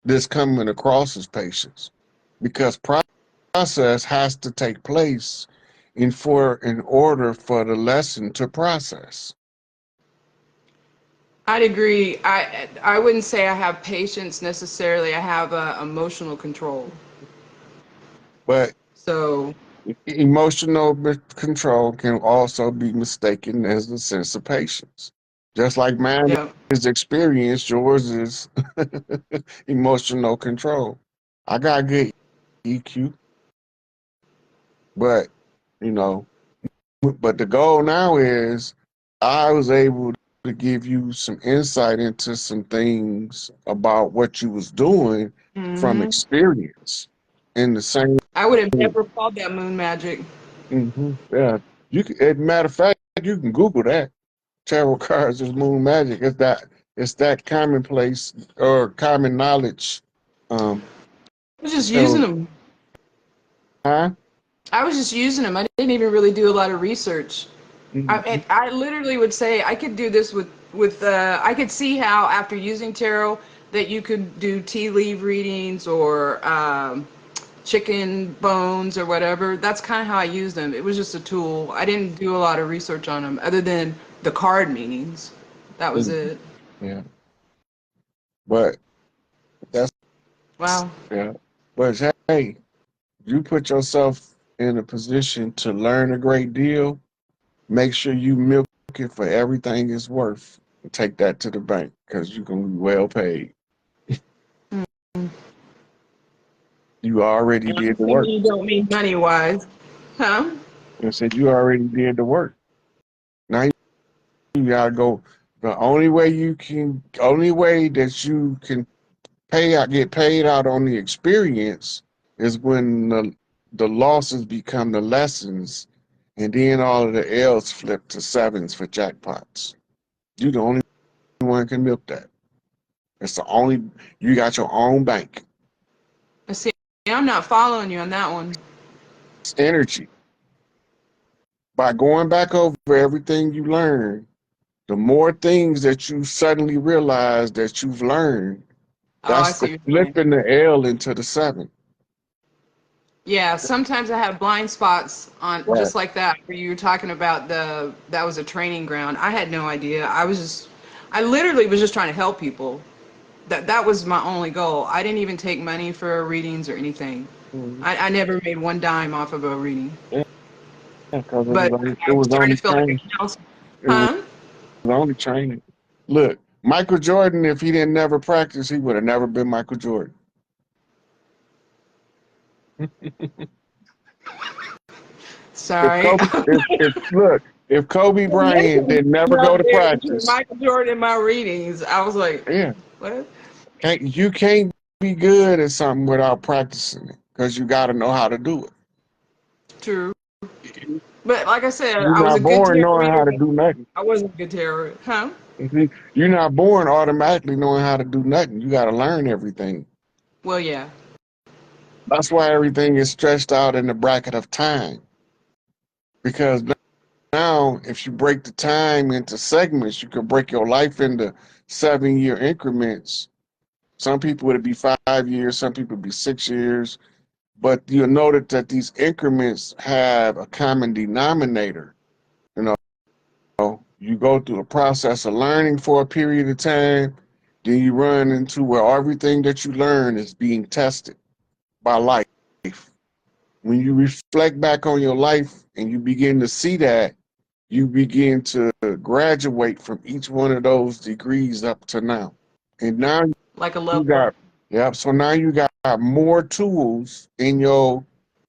that's coming across as patience, because process has to take place in order for the lesson to process. I'd agree. I wouldn't say I have patience necessarily. I have emotional control. But So emotional control can also be mistaken as a sense of patience. Just like mine yeah, is experience, yours is emotional control. I got good EQ, but you know, but the goal now is I was able to give you some insight into some things about what you was doing from hmm experience. In the same, I would have never called that moon magic. yeah. You can, as a matter of fact, you can Google that. Tarot cards is moon magic. It's that commonplace or common knowledge. Um, I was just using so, them. huh? I was just using them. I didn't even really do a lot of research. Hmm. I literally would say I could do this with I could see how after using tarot that you could do tea leaf readings or chicken bones or whatever. That's kind of how I used them. It was just a tool. I didn't do a lot of research on them other than the card meanings. That was it. Yeah, but that's Wow. yeah. But hey, you put yourself in a position to learn a great deal. Make sure you milk it for everything it's worth. And take that to the bank because you're gonna be well paid. You already And I'm did the assuming work. you don't mean money wise. Huh? I said you already did the work. Now you gotta go. Only way that you can get paid out on the experience is when the losses become the lessons, and then all of the L's flip to sevens for jackpots. You the only one can milk that. It's the only you got your own bank. I see. I'm not following you on that one. It's energy. By going back over everything you learned, the more things that you suddenly realize that you've learned, Oh, I that's see the what you're saying. flipping the L into the seven. Yeah, sometimes I have blind spots on Right. just like that where you were talking about that was a training ground. I had no idea. I literally was just trying to help people. That was my only goal. I didn't even take money for readings or anything. Mhm. I never made one dime off of a reading. Yeah, because But it I was was starting only to feel like training. a counselor. It was Huh? only training. Look, Michael Jordan, if he didn't never practice, he would have never been Michael Jordan. If Sorry. Kobe, if look, if Kobe Bryant Mentioned did never up go to there between practice, Michael Jordan and my readings. I was like, yeah, what? you can't be good at something without practicing it because you got to know how to do True. it. But like I said, You're I was a not good born tarot knowing reader, how to but do nothing. I wasn't a good tarot. Huh? You're not born automatically knowing how to do nothing. You got to learn everything. Well, yeah. That's why everything is stretched out in the bracket of time. Because now, if you break the time into segments, you can break your life into 7 year increments. Some people would be 5 years, some people would be 6 years. But you'll notice that these increments have a common denominator. You you go through a process of learning for a period of time, then you run into where everything that you learn is being tested by life. When you reflect back on your life and you begin to see that, you begin to graduate from each one of those degrees up to now. And now Like a you level up. got, yeah, so now you got more tools in your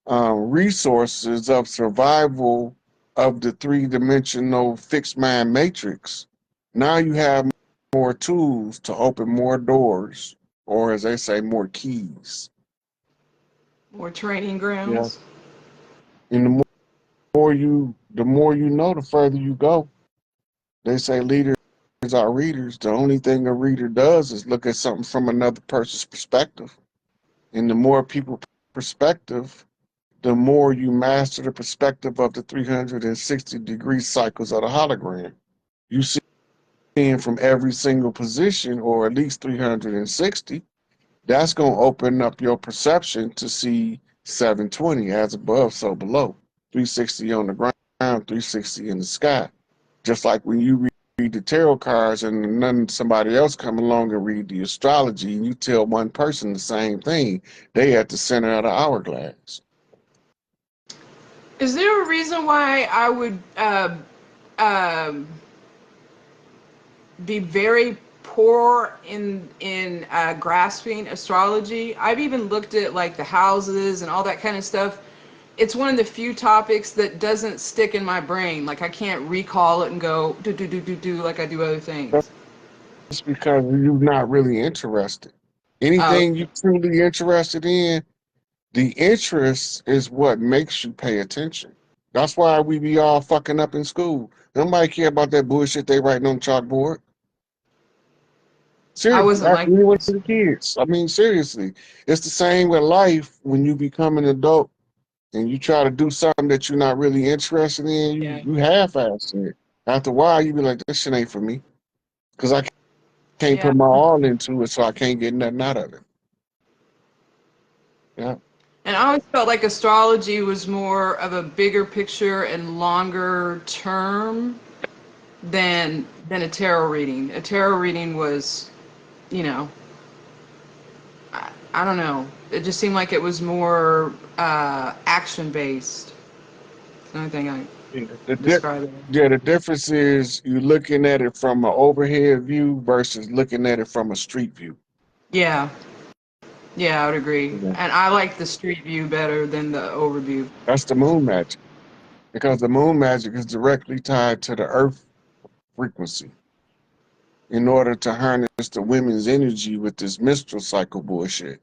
resources of survival of the three-dimensional fixed mind matrix. Now you have more tools to open more doors, or as they say, more keys. More training Yeah. grounds. And the more you know, the further you go. They say leaders are readers. The only thing a reader does is look at something from another person's perspective. And the more people perspective, the more you master the perspective of the 360-degree cycles of the hologram. You see from every single position, or at least 360, that's going to open up your perception to see 720 as above, so below. 360 on the ground, 360 in the sky. Just like when you read the tarot cards and then somebody else come along and read the astrology and you tell one person the same thing, they at the center of the hourglass. Is there a reason why I would be very poor in grasping astrology? I've even looked at like the houses and all that kind of stuff. It's one of the few topics that doesn't stick in my brain. Like I can't recall it and go do like I do other things. It's because you're not really interested. Oh, Anything you're truly interested in, the interest is what makes you pay attention. That's why we be all fucking up in school. Nobody care about that bullshit they writing on chalkboard. I Seriously, wasn't like even with this. the kids. I mean, seriously, it's the same with life. When you become an adult and you try to do something that you're not really interested in, Yeah, you half-ass it. After a while, you be like, "This shit ain't for me," because I can't yeah. put my all into it, so I can't get nothing out of it. Yeah, And I always felt like astrology was more of a bigger picture and longer term than a tarot reading. A tarot reading was, you know, I don't know. It just seemed like it was more action based. That's the only thing I yeah. describe it. Yeah, the difference is you looking at it from an overhead view versus looking at it from a street view. Yeah, yeah, I would agree. Yeah. And I like the street view better than the overview. That's the moon magic, because the moon magic is directly tied to the earth frequency. In order to harness the women's energy with this menstrual cycle bullshit.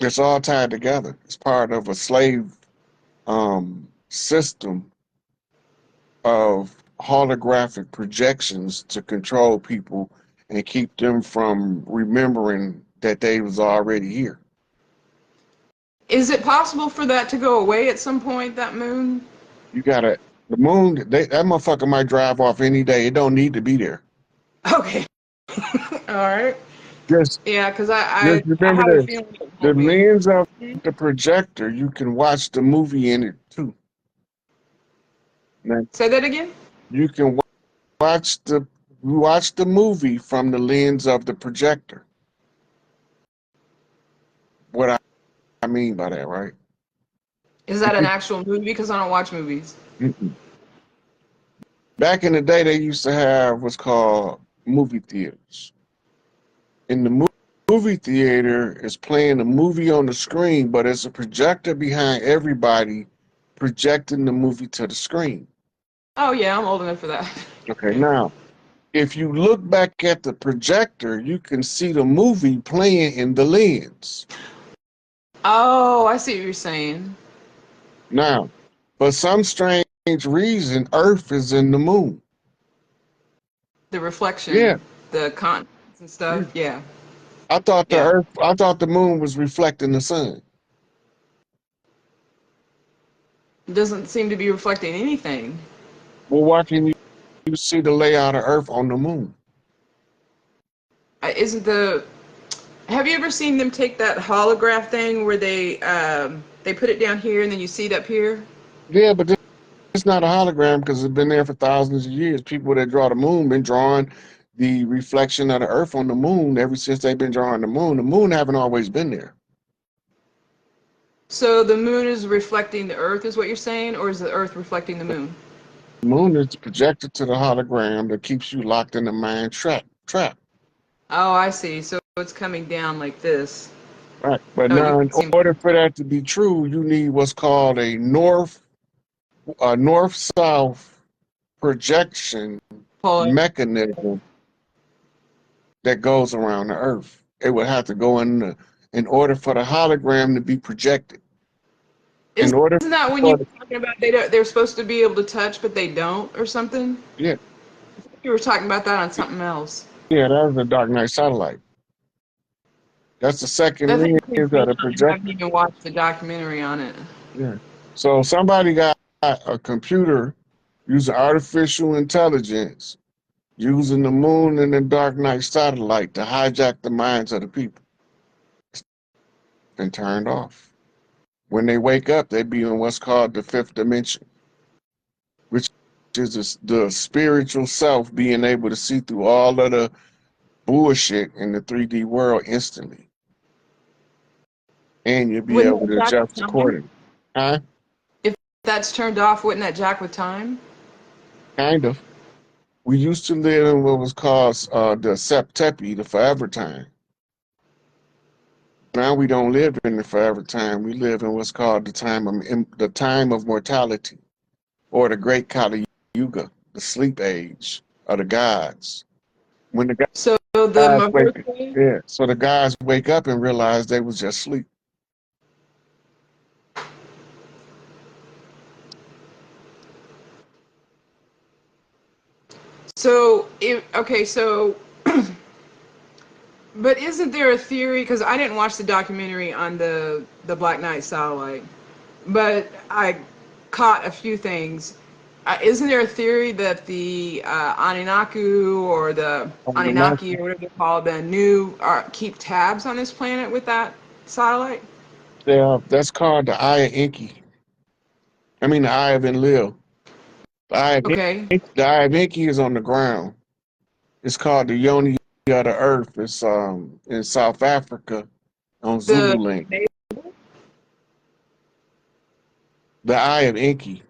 It's all tied together. It's part of a slave system of holographic projections to control people and keep them from remembering that they was already here. Is it possible for that to go away at some point, that moon? You gotta the moon. That motherfucker might drive off any day. It don't need to be there. Okay. All right. Just Yeah, because just I remember have a this: feeling it the won't be. lens of the projector. You can watch the movie in it too. Now, Say that again? you can watch the movie from the lens of the projector. What I mean by that, right? Is that an actual movie? Because I don't watch movies. Mm-mm. Back in the day, they used to have what's called movie theaters. In the movie theater, is playing a movie on the screen, but it's a projector behind everybody projecting the movie to the screen. Oh, yeah, I'm old enough for that. Okay, now if you look back at the projector, you can see the movie playing in the lens. Oh, I see what you're saying. Now, for some strange reason, Earth is in the moon. The Yeah, reflection, the continents and yeah. stuff. Yeah, yeah. I thought the moon was reflecting the sun. It doesn't seem to be reflecting anything. Well, why can you see the layout of Earth on the moon? Isn't the Have you ever seen them take that holograph thing where they put it down here and then you see it up here? Yeah, but it's not a hologram because it's been there for thousands of years. People that draw the moon been drawing the reflection of the Earth on the moon ever since they've been drawing the moon. The moon haven't always been there. So the moon is reflecting the Earth, is what you're saying, or is the Earth reflecting the moon? The moon is projected to the hologram that keeps you locked in the mind trap. Oh, I see. So it's coming down like this. Right. But Oh, you now, can in see. order for that to be true, you need what's called a north-south projection Pull it. mechanism that goes around the Earth. It would have to go in order for the hologram to be projected. In Isn't order that when you for were talking about they're supposed to be able to touch but they don't or something? yeah, You were talking about that on something else. yeah, that was the Dark Knight satellite. That's the second That thing lens creeps of me the out. I haven't projector. even watched the documentary on it. Yeah. So somebody got a computer using artificial intelligence using the moon and the dark night satellite to hijack the minds of the people. And turned off. When they wake up, they be in what's called the fifth dimension, which is the spiritual self being able to see through all of the bullshit in the 3D world instantly. And you'll be Wouldn't able to that jack adjust with time? accordingly. Huh? If that's turned off, wouldn't that jack with time? Kind of. We used to live in what was called the Septepi, the forever time. Now we don't live in the forever time. We live in what's called the time of mortality, or the great Kali Yuga, the sleep age of the gods. When the So the guys wake, Mahurti, yeah, so the guys wake up and realize they was just asleep. so okay, so but isn't there a theory? Because I didn't watch the documentary on the Black Knight satellite, but I caught a few things. Isn't there a theory that the Aninaku or the Anunnaki or whatever they call the new keep tabs on this planet with that satellite? Yeah, that's called the Eye of Enki. I mean, the Eye of Enlil. The Eye of Okay. Enki, the Eye of Enki is on the ground. It's called the Yoni of the Earth. It's in South Africa on The Zululand. The Eye of Enki.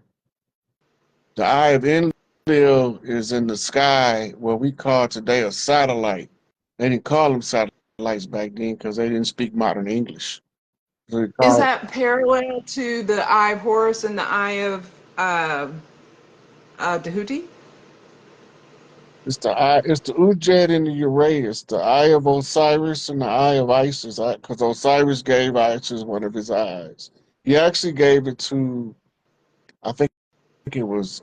The Eye of Enlil is in the sky, what we call today a satellite. They didn't call them satellites back then because they didn't speak modern English. So they Is called, that parallel to the Eye of Horus and the Eye of Tahuti? it's the Ujed and the Uraeus, the Eye of Osiris and the Eye of Isis, because Osiris gave Isis one of his eyes. He actually gave it to, I think it was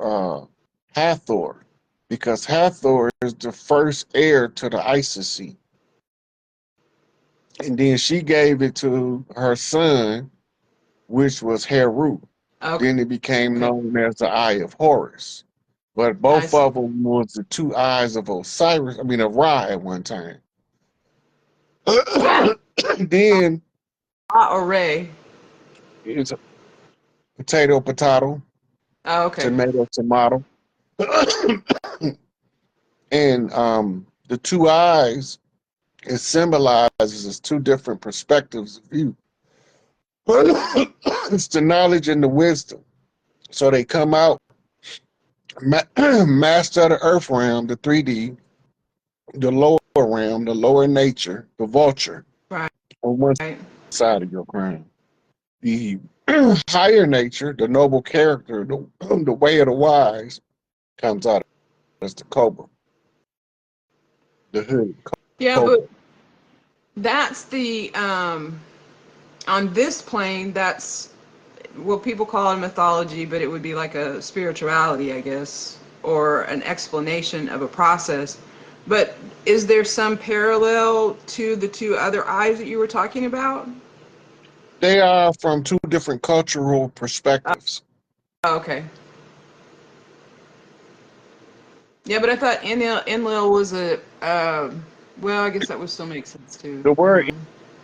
Hathor, because Hathor is the first heir to the Isis seat. And then she gave it to her son, which was Heru. Okay. Then it became known as the Eye of Horus. But I both see. of them was the two eyes of Osiris, I mean of Ra at one time. Then Or Ray. it's a potato, Oh, okay. tomato. And the two eyes, it symbolizes as two different perspectives of view. It's the knowledge and the wisdom. So they come out, master of the earth realm, the 3D, the lower realm, the lower nature, the vulture, Right. on one side of your crown. The higher nature, the noble character, the way of the wise, comes out as the cobra, the hood. Yeah, Cobra. but that's the on this plane. That's what people call it mythology, but it would be like a spirituality, I guess, or an explanation of a process. But is there some parallel to the two other eyes that you were talking about? They are from two different cultural perspectives. Oh, okay. Yeah, but I thought Enlil was a. Well, I guess that would still make sense too. The word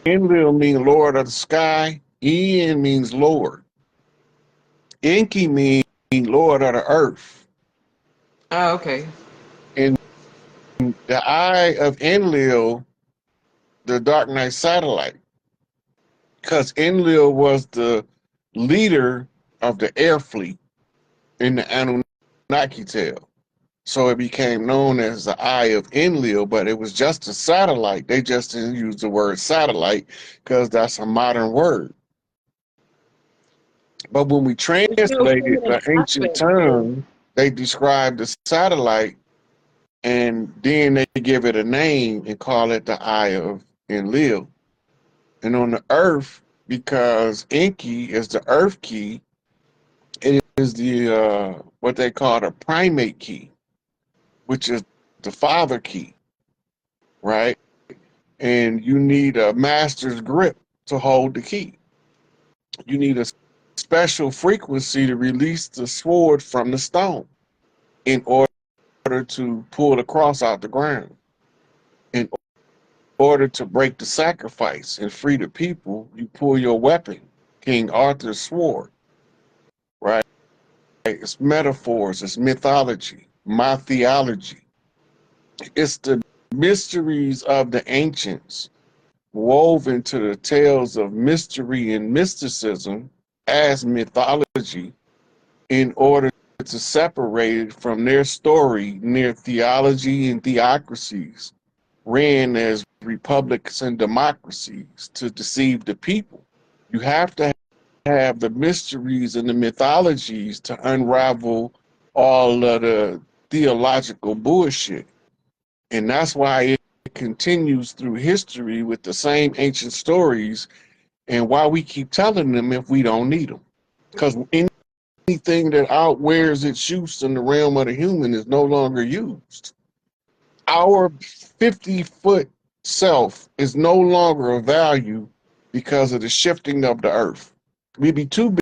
Enlil means Lord of the Sky. En means Lord. Enki means Lord of the Earth. Oh, okay. And the eye of Enlil, the Dark Knight satellite, because Enlil was the leader of the air fleet in the Anunnaki tale. So it became known as the Eye of Enlil, but it was just a satellite. They just didn't use the word satellite because that's a modern word. But when we There's no translated human the ancient aspect to. tongue, they described the satellite and then they give it a name and call it the Eye of Enlil. And on the earth, because Enki is the earth key, it is the what they call the primate key, which is the father key, right? And you need a master's grip to hold the key. You need a special frequency to release the sword from the stone in order order to pull the cross out the ground. In order to break the sacrifice and free the people, you pull your weapon, King Arthur's sword, right? It's metaphors, it's mythology, my theology. It's the mysteries of the ancients woven to the tales of mystery and mysticism as mythology in order to separate it from their story near theology and theocracies ran as republics and democracies to deceive the people. You have to have the mysteries and the mythologies to unravel all of the theological bullshit. And that's why it continues through history with the same ancient stories and why we keep telling them if we don't need them. Because anything that outwears its use in the realm of the human is no longer used. Our 50-foot self is no longer of value because of the shifting of the earth. We'd be too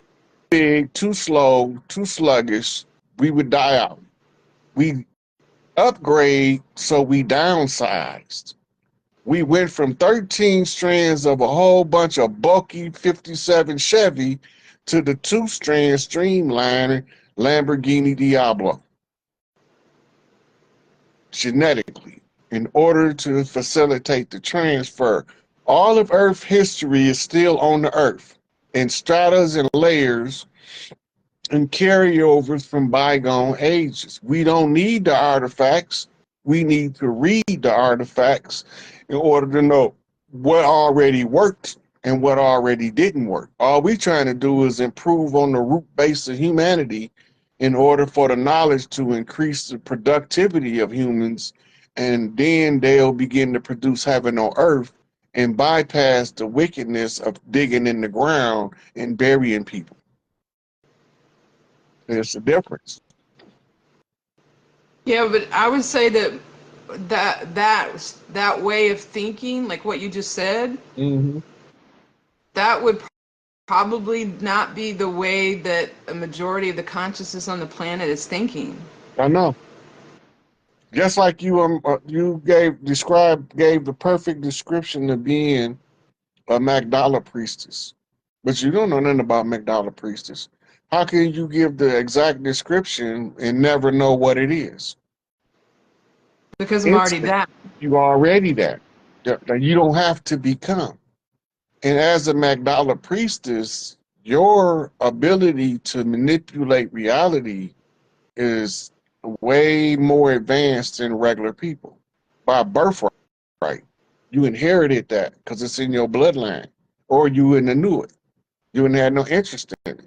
big, too slow, too sluggish. We would die out. We upgrade, so we downsized. We went from 13 strands of a whole bunch of bulky 57 Chevy to the 2-strand streamliner Lamborghini Diablo. Genetically, in order to facilitate the transfer. All of Earth history is still on the Earth in stratas and layers and carryovers from bygone ages. We don't need the artifacts. We need to read the artifacts in order to know what already worked and what already didn't work. All we're trying to do is improve on the root base of humanity in order for the knowledge to increase the productivity of humans, and then they'll begin to produce heaven on earth and bypass the wickedness of digging in the ground and burying people. There's a difference. Yeah, but I would say that way of thinking, like what you just said, that would probably not be the way that a majority of the consciousness on the planet is thinking. I know. Just like you gave the perfect description of being a Magdala priestess, but you don't know nothing about Magdala priestess. How can you give the exact description and never know what it is? Because I'm already Instant. that. You already that. You don't have to become. And as a Magdala priestess, your ability to manipulate reality is way more advanced than regular people by birthright. You inherited that because it's in your bloodline, or you wouldn't have knew it. You wouldn't have no interest in it.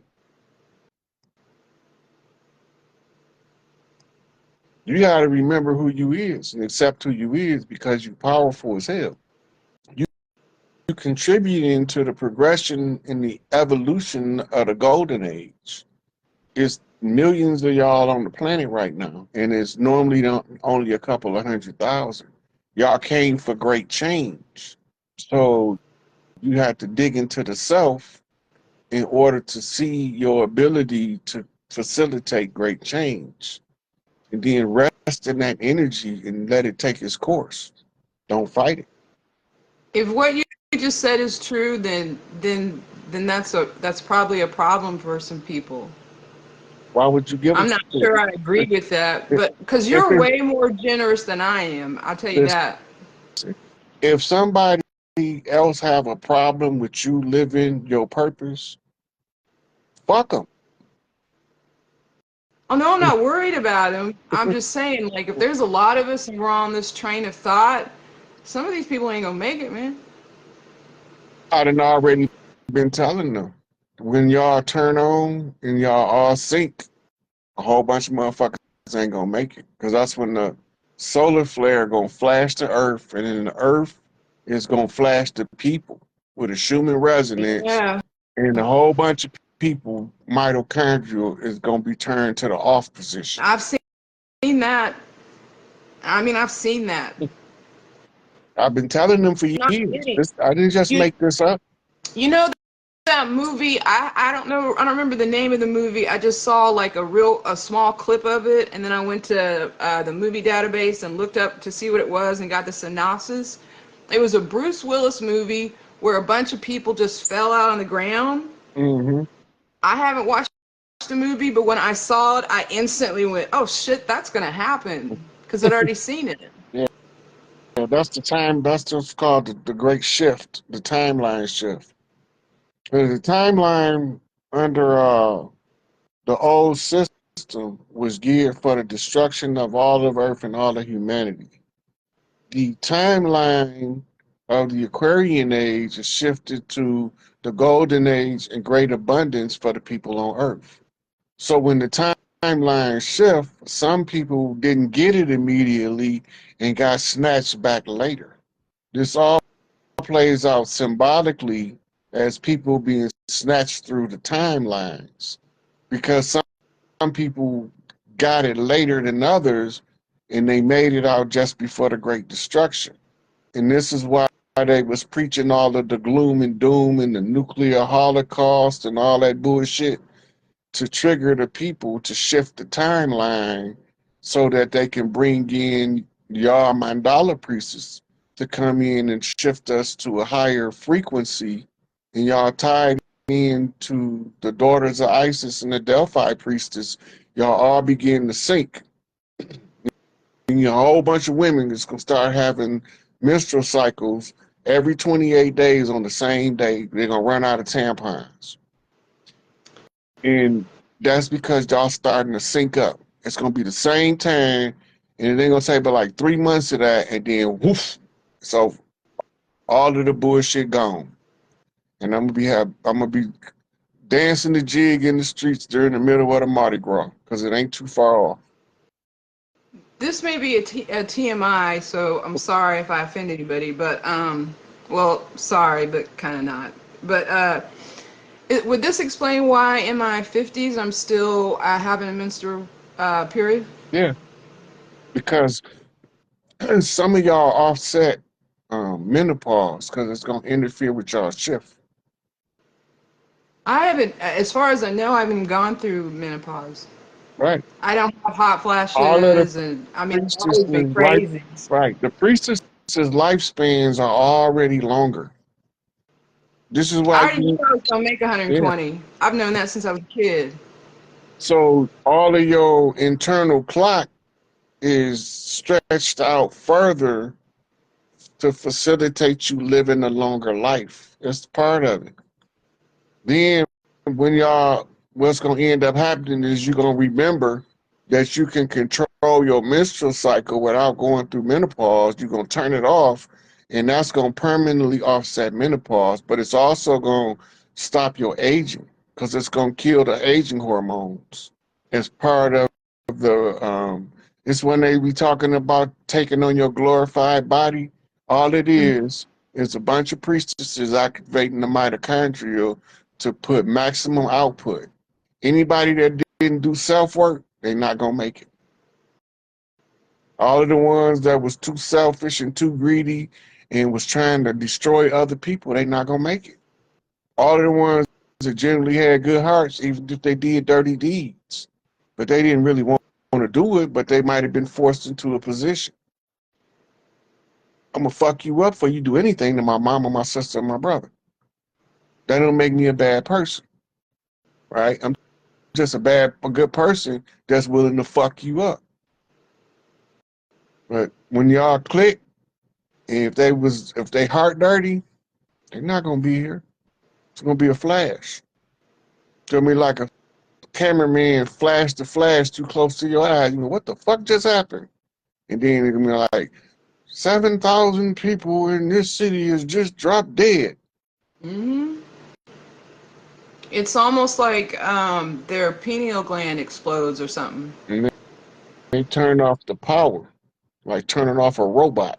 You got to remember who you is and accept who you is because you're powerful as hell. You contributing to the progression in the evolution of the golden age. It's millions of y'all on the planet right now, and it's normally only a couple of 100,000. Y'all came for great change. So you have to dig into the self in order to see your ability to facilitate great change. And then rest in that energy and let it take its course. Don't fight it. If what you just said is true, then that's probably a problem for some people. Why would you give I'm it not to sure them? I agree with that, but because If you're way more generous than I am, I'll tell you it's, that. if somebody else have a problem with you living your purpose, fuck them. Oh no, I'm not worried about him. I'm just saying, like, if there's a lot of us and we're on this train of thought, some of these people ain't gonna make it, man. I done already been telling them. When y'all turn on and y'all all sync, a whole bunch of motherfuckers ain't gonna make it. Because that's when the solar flare gonna flash the earth, and then the earth is gonna flash the people with a Schumann resonance, Yeah, and a whole bunch of people, mitochondrial, is gonna be turned to the off position. I've seen that. I mean, I've seen that. I've been telling them for Not years. kidding. I didn't just You make this up. you know that movie. I don't know. I don't remember the name of the movie. I just saw like a small clip of it, and then I went to the movie database and looked up to see what it was and got the synopsis. It was a Bruce Willis movie where a bunch of people just fell out on the ground. Mm-hmm. I haven't watched the movie, but when I saw it, I instantly went, "Oh shit, that's gonna happen," because I'd already seen it. Yeah, that's the time. That's what's called the Great Shift, the timeline shift. The timeline under the old system was geared for the destruction of all of Earth and all of humanity. The timeline of the Aquarian age is shifted to the golden age and great abundance for the people on Earth. So when the timeline shift, some people didn't get it immediately and got snatched back later. This all plays out symbolically as people being snatched through the timelines because some people got it later than others and they made it out just before the Great Destruction. And this is why they was preaching all of the gloom and doom and the nuclear holocaust and all that bullshit to trigger the people to shift the timeline so that they can bring in y'all mandala priests to come in and shift us to a higher frequency. And y'all tied into the daughters of Isis and the Delphi priestess, y'all all begin to sync. And a whole bunch of women is going to start having menstrual cycles every 28 days on the same day. They're going to run out of tampons. And that's because y'all starting to sync up. It's going to be the same time, and they're going to take but like 3 months of that, and then woof, so all of the bullshit gone. And I'm gonna be dancing the jig in the streets during the middle of the Mardi Gras because it ain't too far off. This may be a TMI, so I'm sorry if I offend anybody, but well, sorry, but kind of not. But would this explain why in my 50s I'm still having a menstrual period? Yeah, because some of y'all offset menopause because it's gonna interfere with y'all shift. I haven't, as far as I know, I haven't gone through menopause. Right. I don't have hot All of the flashes, and I mean, I've always been priestesses life crazy. right. The priestesses lifespans are already longer. This is I why already knew I was gonna make yeah. 120. I've known that since I was a kid. So all of your internal clock is stretched out further to facilitate you living a longer life. It's part of it. Then when y'all what's gonna end up happening is you're gonna remember that you can control your menstrual cycle without going through menopause. You're gonna turn it off, and that's gonna permanently offset menopause, but it's also gonna stop your aging because it's gonna kill the aging hormones. As part of the it's when they be talking about taking on your glorified body. All it is a bunch of priestesses activating the mitochondria to put maximum output. Anybody that didn't do self work, they're not gonna make it. All of the ones that was too selfish and too greedy and was trying to destroy other people, they not gonna make it. All of the ones that generally had good hearts, even if they did dirty deeds, but they didn't really want to do it, but they might have been forced into a position. I'm gonna fuck you up for you do anything to my mom or my sister or my brother. That don't make me a bad person, right? I'm just a good person that's willing to fuck you up. But when y'all click, and if they heart dirty, they're not gonna be here. It's gonna be a flash. It's gonna be like a cameraman flash the flash too close to your eyes. You know what the fuck just happened? And then it's gonna be like 7,000 people in this city is just dropped dead. Hmm. It's almost like their pineal gland explodes or something. And they turn off the power, like turning off a robot.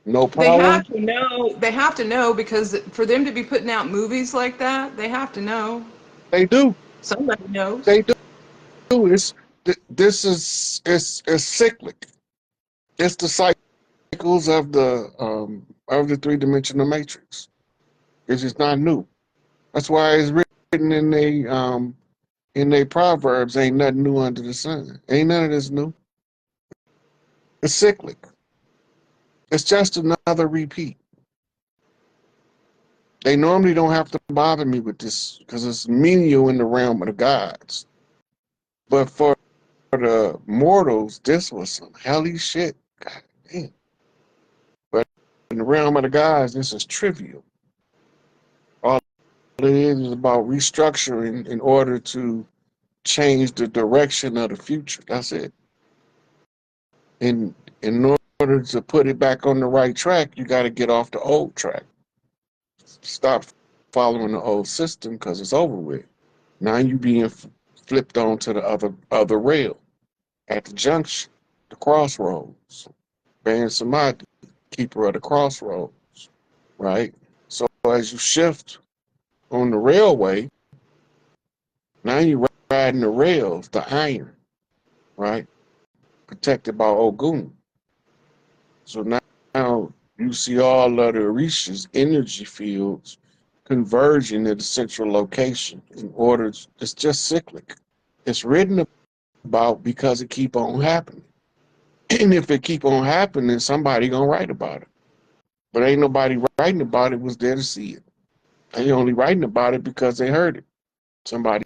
No They power? have to know. They have to know because for them to be putting out movies like that, they have to know. They do. Somebody knows. They do. This is it's cyclic. It's the cycles of the three-dimensional matrix. It's just not new. That's why it's written in they proverbs, ain't nothing new under the sun. Ain't none of this new. It's cyclic. It's just another repeat. They normally don't have to bother me with this because it's menial in the realm of the gods. But for the mortals, this was some helly shit. God damn. But in the realm of the gods, this is trivial. All it is about restructuring in order to change the direction of the future. That's it. In order to put it back on the right track, you got to get off the old track. Stop following the old system because it's over with. Now you being flipped onto the other rail at the junction, the crossroads. Ban Samadhi, keeper of the crossroads, right? So as you shift on the railway, now you're riding the rails, the iron, right? Protected by Ogun. So now you see all of the Orishas energy fields converging at the central location in order. It's just cyclic. It's written about because it keep on happening. And if it keep on happening, somebody gonna write about it. But ain't nobody writing about it was there to see it. They only writing about it because they heard it. Somebody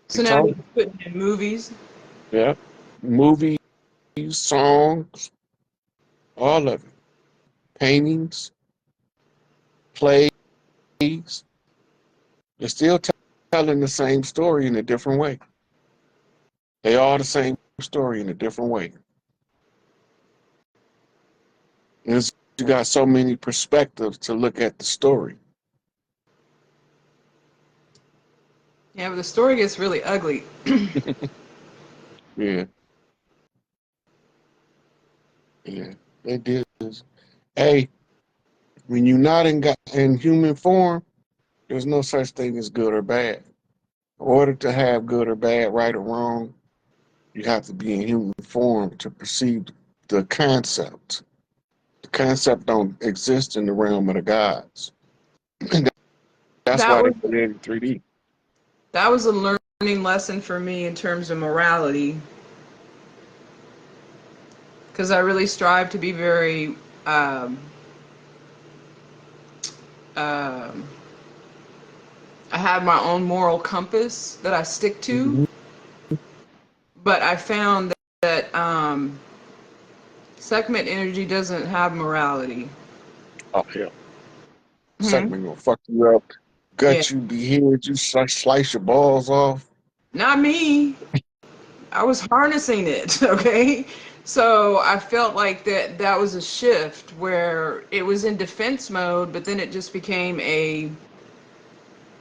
So now told they're them. putting in movies. Yeah. Movies, songs, all of it. Paintings, plays. They're still telling the same story in a different way. They all the same story in a different way. And you got so many perspectives to look at the story. Yeah, but the story gets really ugly. Yeah, yeah. They did this. Hey, when you're not in human form, there's no such thing as good or bad. In order to have good or bad, right or wrong, you have to be in human form to perceive the concept. The concept don't exist in the realm of the gods. That's That why they was created 3D. that was a learning lesson for me in terms of morality, because I really strive to be very um, um, I have my own moral compass that I stick to, Mm-hmm. but I found that segment energy doesn't have morality. Oh hell, Hmm. segment gonna fuck you up, Yeah, gut you, behead you, slice your balls off. not me. I was harnessing it, okay? So I felt like that was a shift where it was in defense mode, but then it just became I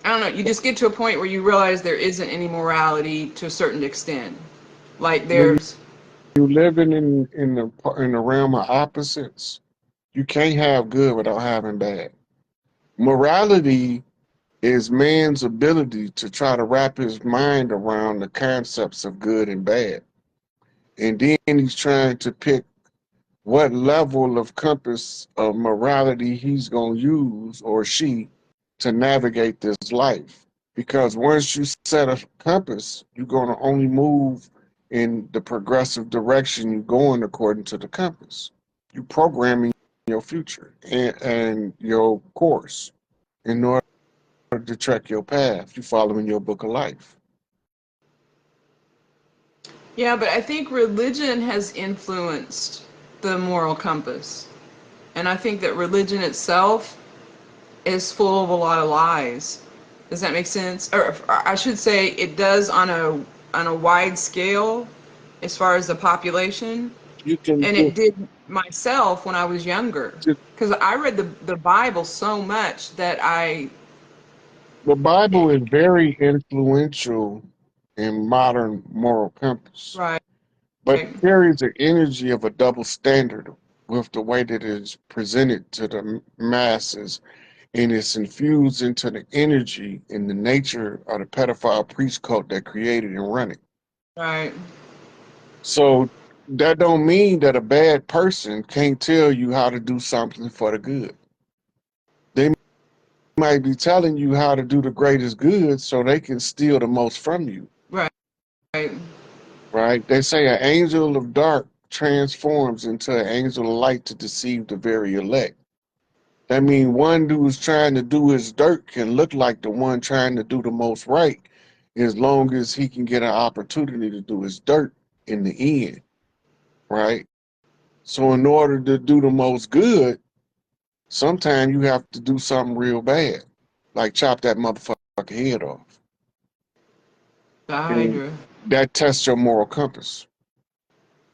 don't know, you just get to a point where you realize there isn't any morality to a certain extent. Like When there's you living in the realm of opposites, you can't have good without having bad. Morality is man's ability to try to wrap his mind around the concepts of good and bad. And then he's trying to pick what level of compass of morality he's going to use or she to navigate this life. Because once you set a compass, you're going to only move in the progressive direction you're going according to the compass. You're programming your future and your course in order to track your path. You're following your book of life. yeah, but I think religion has influenced the moral compass. And I think that religion itself is full of a lot of lies. Does that make sense? Or I should say it does on a wide scale as far as the population. You can And it did myself when I was younger. just, Because I read the Bible so much that the Bible is very influential in modern moral compass, right. but it carries the energy of a double standard with the way that it is presented to the masses, and it's infused into the energy and the nature of the pedophile priest cult that created and run it. Right. So that don't mean that a bad person can't tell you how to do something for the good. They might be telling you how to do the greatest good so they can steal the most from you. Right. Right. Right? They say an angel of dark transforms into an angel of light to deceive the very elect. That means one who's trying to do his dirt can look like the one trying to do the most right, as long as he can get an opportunity to do his dirt in the end. Right? So in order to do the most good, sometimes you have to do something real bad, like chop that motherfucker head off. The And Hydra. that tests your moral compass.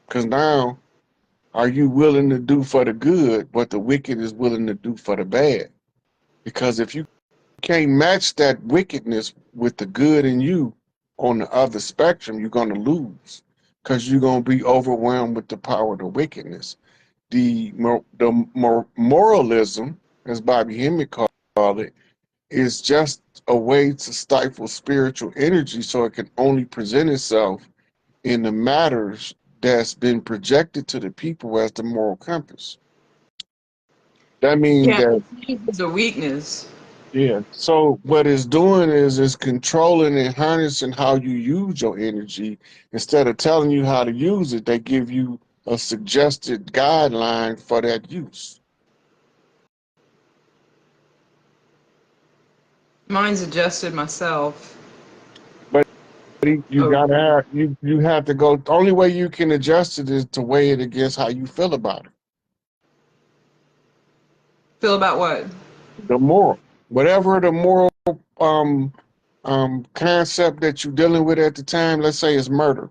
Because now, are you willing to do for the good what the wicked is willing to do for the bad? Because if you can't match that wickedness with the good in you on the other spectrum, you're going to lose. Because you're going to be overwhelmed with the power of the wickedness. Moralism, as Bobby Hemmett called it, is just a way to stifle spiritual energy so it can only present itself in the matters that's been projected to the people as the moral compass. That means Yeah, that, it's used as a weakness. yeah. So what it's doing is it's controlling and harnessing how you use your energy. Instead of telling you how to use it, they give you a suggested guideline for that use. Mine's adjusted myself. But you Oh, gotta have you have to go. The only way you can adjust it is to weigh it against how you feel about it. feel about what? The moral, whatever the moral um concept that you're dealing with at the time, let's say it's murder.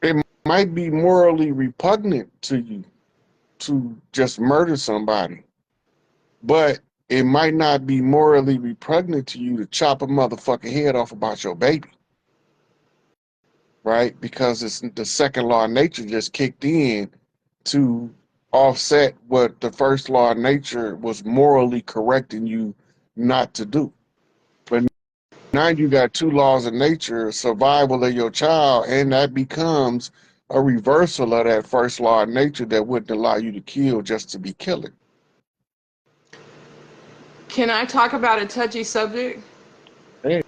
It might be morally repugnant to you to just murder somebody, but it might not be morally repugnant to you to chop a motherfucking head off about your baby, right? Because it's the second law of nature just kicked in to offset what the first law of nature was morally correcting you not to do. But now you got two laws of nature, survival of your child, and that becomes a reversal of that first law of nature that wouldn't allow you to kill just to be killing. Can I talk about a touchy subject? Hey,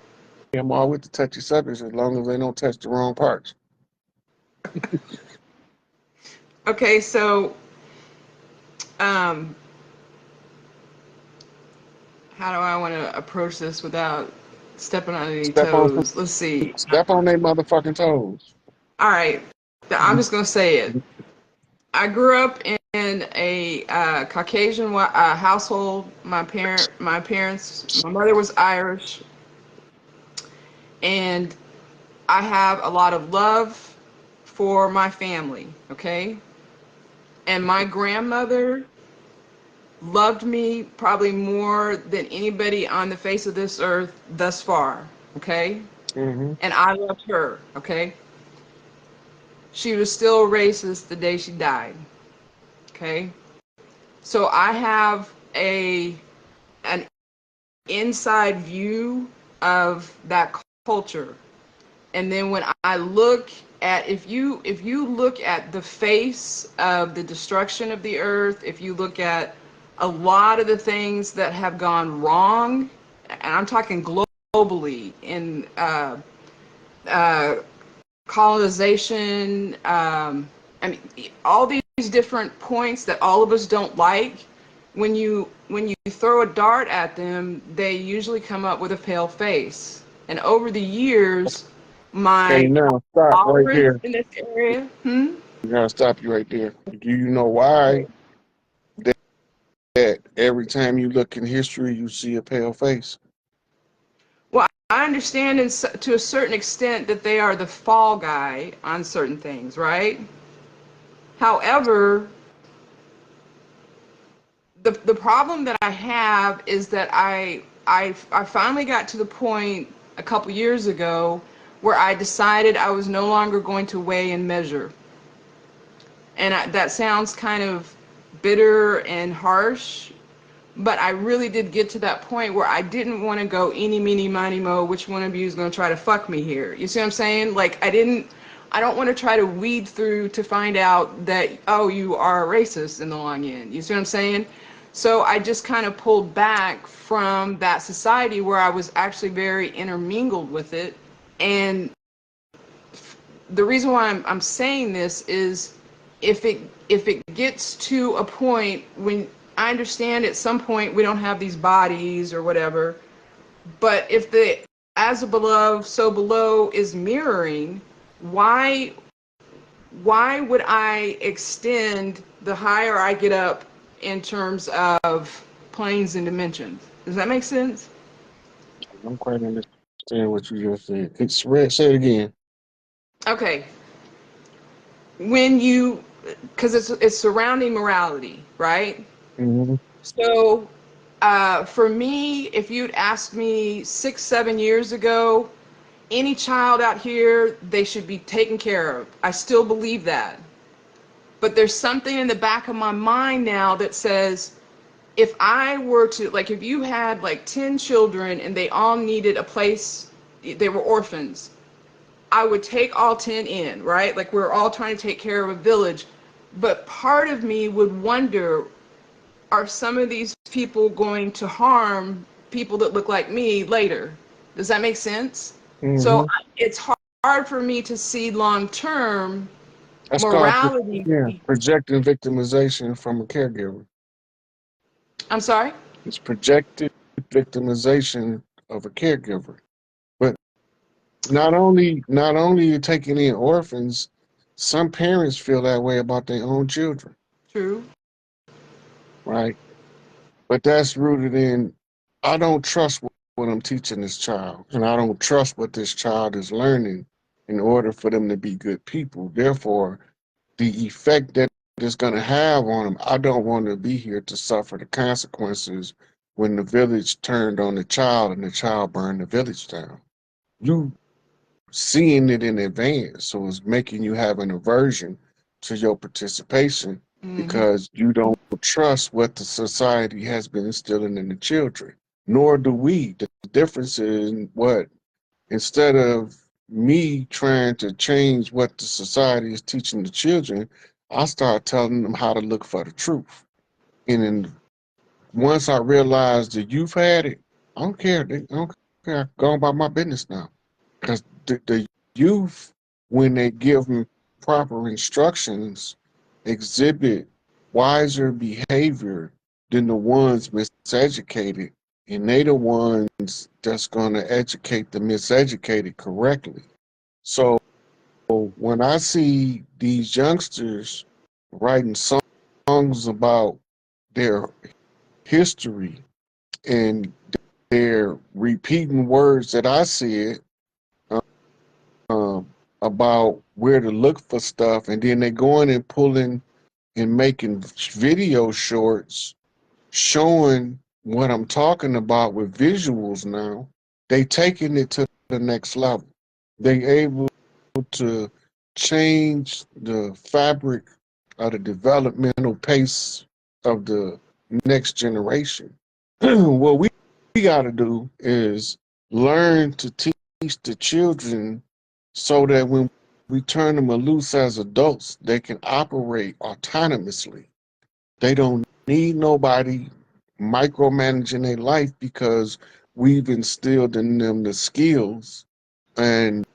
I'm all with the touchy subjects as long as they don't touch the wrong parts. Okay, so um, how do I want to approach this without stepping on any Step on toes? Let's see. step on their motherfucking toes. All right, I'm just gonna say it. I grew up in a Caucasian household. My parents, my mother was Irish, and I have a lot of love for my family. Okay, and my grandmother loved me probably more than anybody on the face of this earth thus far. Okay, Mm-hmm. and I loved her. Okay, she was still racist the day she died. Okay, so I have an inside view of that culture. And then when I look at, if you look at the face of the destruction of the earth, if you look at a lot of the things that have gone wrong, and I'm talking globally in uh, colonization, I mean, all these different points that all of us don't like. When you throw a dart at them, they usually come up with a pale face. And over the years, Okay, my now stop right tolerance there. in this area. You gotta stop you right there. Do you know why that every time you look in history you see a pale face? Well, I understand to a certain extent that they are the fall guy on certain things, right? However, the problem that I have is that I finally got to the point a couple years ago where I decided I was no longer going to weigh and measure. And that sounds kind of bitter and harsh, but I really did get to that point where I didn't want to go eeny, meeny, miny, mo, which one of you is going to try to fuck me here? You see what I'm saying? Like, I don't want to try to weed through to find out that, oh, you are a racist in the long end. You see what I'm saying? So I just kind of pulled back from that society where I was actually very intermingled with it. And the reason why I'm saying this is if it gets to a point when I understand at some point we don't have these bodies or whatever, but if the as above so below is mirroring, why would I extend the higher I get up in terms of planes and dimensions? Does that make sense? I don't quite understand what you just said. It's red. Say it again. Okay. When you, because it's surrounding morality, right? Mm-hmm. So for me, if you'd asked me 6, 7 years ago, any child out here, they should be taken care of. I still believe that. But there's something in the back of my mind now that says, if I were to, like, if you had like 10 children and they all needed a place, they were orphans, I would take all 10 in, right? Like, we're all trying to take care of a village. But part of me would wonder, are some of these people going to harm people that look like me later? Does that make sense? Mm-hmm. So it's hard for me to see long term That's called yeah, morality. projecting victimization from a caregiver. I'm sorry? It's projected victimization of a caregiver. But not only you taking in orphans, some parents feel that way about their own children, True. right? But that's rooted in I don't trust what I'm teaching this child, and I don't trust what this child is learning in order for them to be good people. Therefore, the effect that it's going to have on them, I don't want to be here to suffer the consequences when the village turned on the child and the child burned the village down. You seeing it in advance, so it's making you have an aversion to your participation Hmm. because you don't trust what the society has been instilling in the children. Nor do we. The difference is what instead of me trying to change what the society is teaching the children, I start telling them how to look for the truth. And then once I realized the youth had it, I don't care. I don't care. Go about my business now. Because the youth, when they give them proper instructions, exhibit wiser behavior than the ones miseducated. And they the ones that's going to educate the miseducated correctly. So when I see these youngsters writing songs about their history and they're repeating words that I said about where to look for stuff, and then they going and pulling and making video shorts showing what I'm talking about with visuals now, they taking it to the next level. They able to change the fabric of the developmental pace of the next generation. What we got to do is learn to teach the children so that when we turn them loose as adults, they can operate autonomously. They don't need nobody micromanaging their life because we've instilled in them the skills and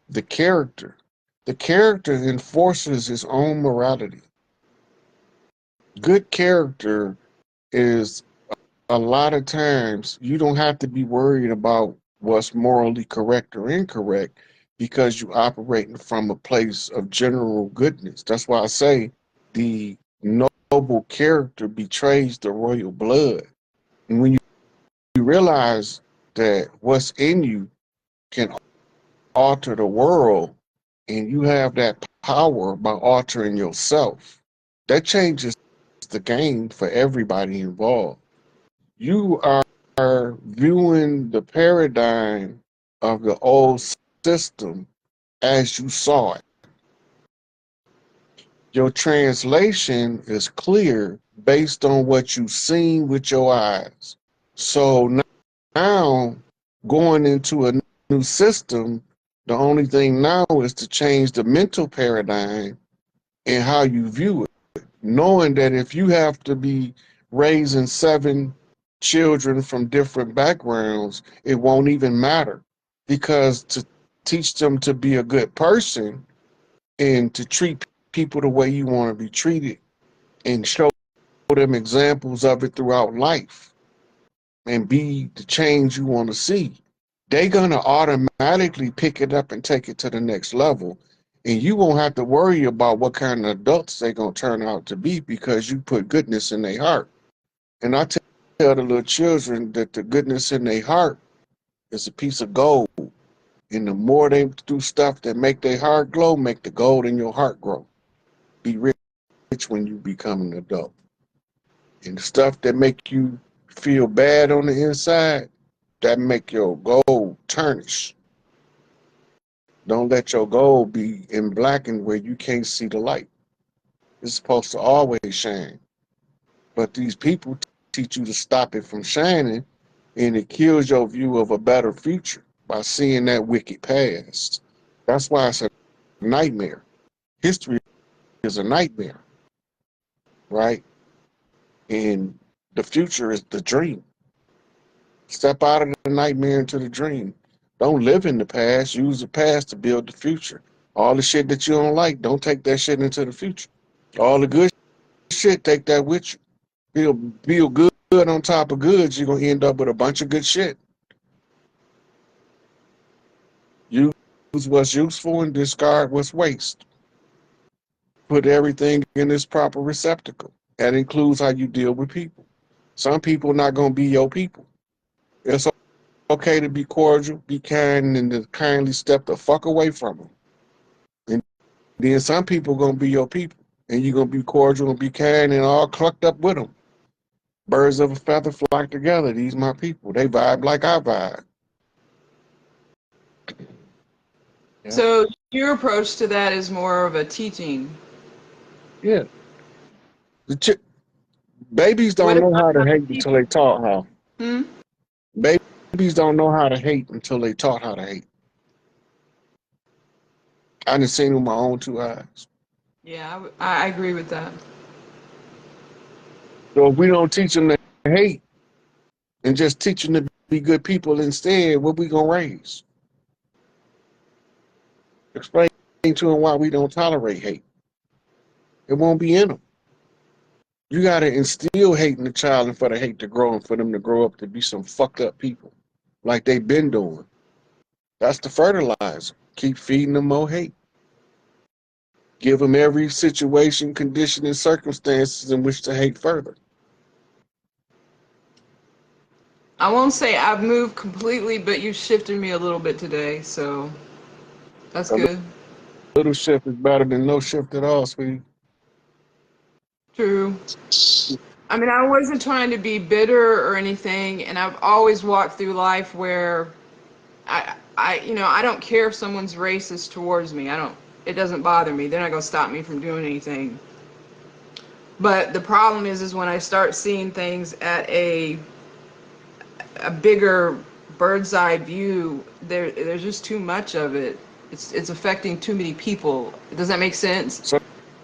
the character. The character enforces his own morality. Good character is a lot of times you don't have to be worried about what's morally correct or incorrect because you operating from a place of general goodness. That's why I say the noble character betrays the royal blood. And when you realize that what's in you can alter the world and you have that power by altering yourself, that changes the game for everybody involved. You are viewing the paradigm of the old system as you saw it. Your translation is clear based on what you've seen with your eyes. So now going into a new system, the only thing now is to change the mental paradigm and how you view it, knowing that if you have to be raising 7 children from different backgrounds, it won't even matter, because to teach them to be a good person and to treat people the way you want to be treated and show them examples of it throughout life and be the change you want to see, they're going to automatically pick it up and take it to the next level. And you won't have to worry about what kind of adults they're going to turn out to be, because you put goodness in their heart. And I tell the little children that the goodness in their heart is a piece of gold. And the more they do stuff that make their heart glow, make the gold in your heart grow. Be rich when you become an adult. And the stuff that make you feel bad on the inside, that make your gold tarnish. Don't let your gold be in blackened where you can't see the light. It's supposed to always shine. But these people teach you to stop it from shining, and it kills your view of a better future by seeing that wicked past. That's why it's a nightmare. History is a nightmare, right? And the future is the dream. Step out of the nightmare into the dream. Don't live in the past. Use the past to build the future. All the shit that you don't like, don't take that shit into the future. All the good shit, take that with you. Build good on top of goods, you're going to end up with a bunch of good shit. Use what's useful and discard what's waste. Put everything in its proper receptacle. That includes how you deal with people. Some people are not going to be your people. It's okay to be cordial, be kind, and to kindly step the fuck away from them. And then some people are going to be your people, and you're going to be cordial and be kind and all clucked up with them. Birds of a feather flock together. These my people. They vibe like I vibe. Yeah. So your approach to that is more of a teaching. Yeah. Babies What don't know about how to other hate until people? they taught how. Hmm? Babies don't know how to hate until they taught how to hate. I done seen with my own 2 eyes. Yeah, I agree with that. So if we don't teach them to hate and just teach them to be good people instead, what we gonna raise? Explain to them why we don't tolerate hate. It won't be in them. You gotta instill hate in the child and for the hate to grow and for them to grow up to be some fucked up people like they've been doing. That's the fertilizer. Keep feeding them more hate. Give them every situation, condition, and circumstances in which to hate further. I won't say I've moved completely, but you shifted me a little bit today, so that's A good. little shift is better than no shift at all, sweetie. True. I mean, I wasn't trying to be bitter or anything, and I've always walked through life where I don't care if someone's racist towards me. It doesn't bother me. They're not gonna stop me from doing anything. But the problem is when I start seeing things at a bigger bird's eye view, there's just too much of it. It's affecting too many people. Does that make sense? So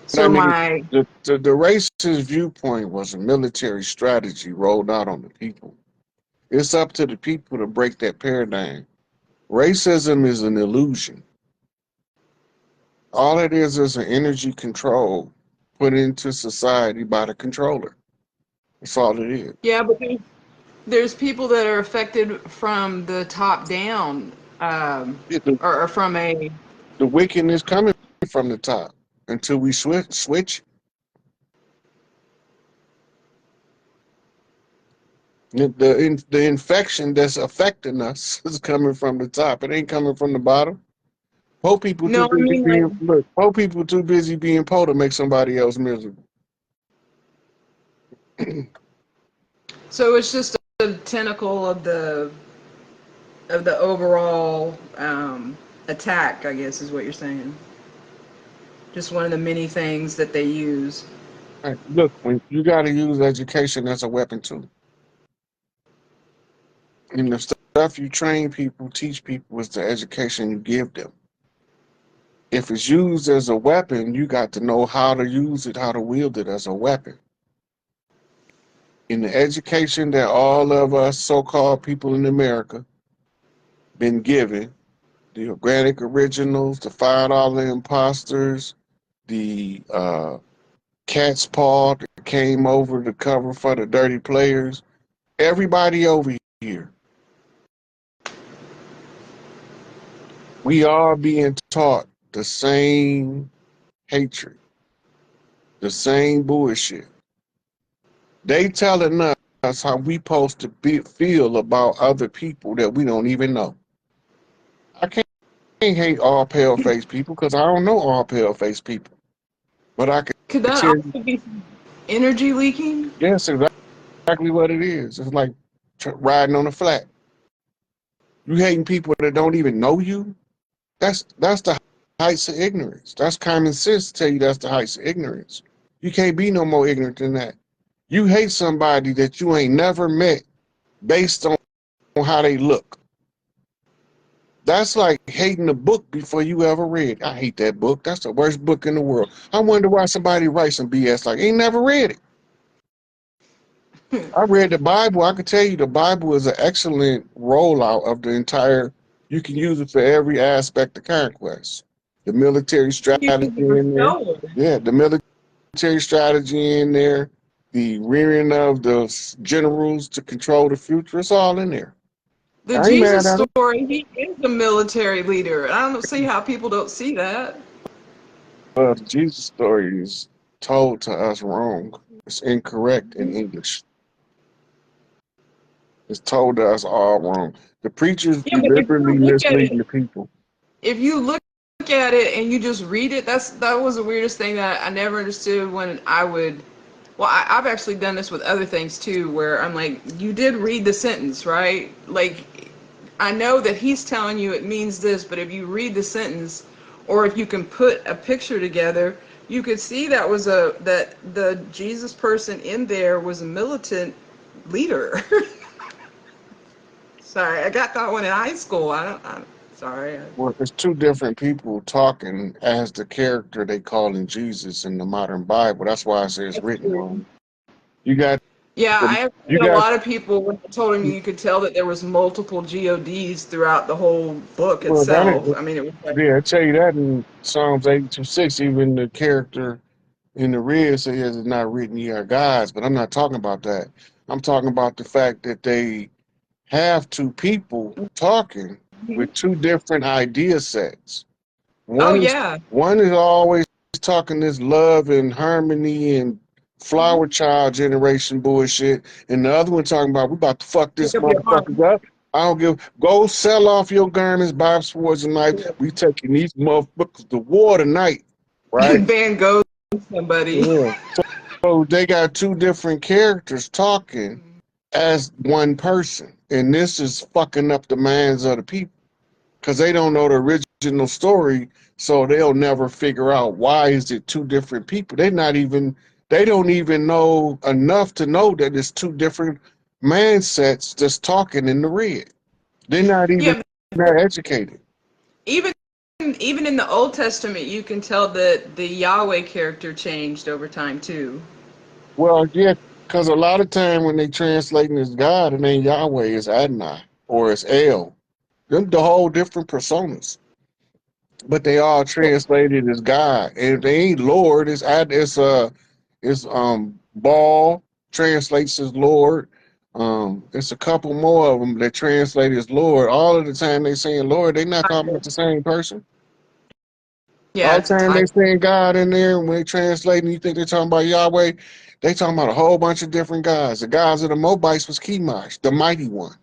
So that means my the racist viewpoint was a military strategy rolled out on the people. It's up to the people to break that paradigm. Racism is an illusion. All it is an energy control put into society by the controller. That's all it is. Yeah, but there's people that are affected from the top down, The, or from a the wickedness coming from the top until we switch. The infection that's affecting us is coming from the top. It ain't coming from the bottom. Poor people too no, I busy mean like being look. Poor people too busy being poor to make somebody else miserable. so it's just a tentacle of the overall attack, I guess is what you're saying. Just one of the many things that they use. Right. Look, when you got to use education as a weapon too. And the stuff you train people, teach people is the education you give them. If it's used as a weapon, you got to know how to use it, how to wield it as a weapon. in the education that all of us so-called people in America been given, the organic originals, the $5 imposters, the cat's paw that came over to cover for the dirty players, everybody over here, we are being taught the same hatred, the same bullshit. They telling us how we supposed to feel about other people that we don't even know. I can't hate all pale-faced people because I don't know all pale-faced people. But I can Could that tell you, also be energy leaking? yes, exactly what it is. It's like riding on a flat. You hating people that don't even know you. That's the heights of ignorance. That's common sense to tell you that's the heights of ignorance. You can't be no more ignorant than that. You hate somebody that you ain't never met based on how they look. That's like hating a book before you ever read. I hate that book. That's the worst book in the world. I wonder why somebody writes some BS like ain't never read it. I read the Bible. I could tell you the Bible is an excellent rollout of the entire. You can use it for every aspect of conquest. The military You strategy can never in there. tell. Yeah, the military strategy in there. The rearing of the generals to control the future. It's all in there. The I ain't mad Jesus at it. story, he is a military leader. I don't see how people don't see that. But the Jesus story is told to us wrong. It's incorrect in English. It's told to us all wrong. The preachers Yeah, but if you deliberately look at misleading it, the people. if you look at it and you just read it, that was the weirdest thing that I never understood when I would. Well, I've actually done this with other things too, where I'm like, you did read the sentence, right? Like, I know that he's telling you it means this, but if you read the sentence, or if you can put a picture together, you could see that the Jesus person in there was a militant leader. Sorry, I got that one in high school. Sorry. Well, it's two different people talking as the character they calling Jesus in the modern Bible. That's why I say it's That's written true. wrong. You got Yeah, I have you seen a got lot of people when I told him you could tell that there was multiple GODs throughout the whole book well that itself. ain't I mean, it was like, yeah, I tell you that in Psalms 82:6, even the character in the red says it's not written ye are gods, but I'm not talking about that. I'm talking about the fact that they have two people talking with two different idea sets. oh One is yeah. one is always talking this love and harmony and Mhm. flower child generation bullshit, and the other one talking about we about to fuck this Pick up your motherfuckers arm up. I don't give. Go sell off your garments, buy swords and knives. We taking these motherfuckers to war tonight, right? and Van Gogh somebody. Yeah. So they got two different characters talking as one person, and this is fucking up the minds of the people because they don't know the original story, so they'll never figure out why is it two different people. They don't even know enough to know that it's two different mindsets just talking in the red. They're not even Yeah, that educated. even even in the Old Testament, you can tell that the Yahweh character changed over time too. Well, yeah, because a lot of time when they translating as God, it ain't Yahweh, it's Adonai or it's El. Them the whole different personas, but they all translated as God. And if they ain't Lord, it's Baal translates as Lord. It's a couple more of them that translate as Lord. All of the time they saying Lord, they not talking about the same person. Yeah, All it's the a time they type. saying God in there, and when they translating, you think they're talking about Yahweh. They talking about a whole bunch of different gods. The gods of the Moabites was Chemosh, the mighty one.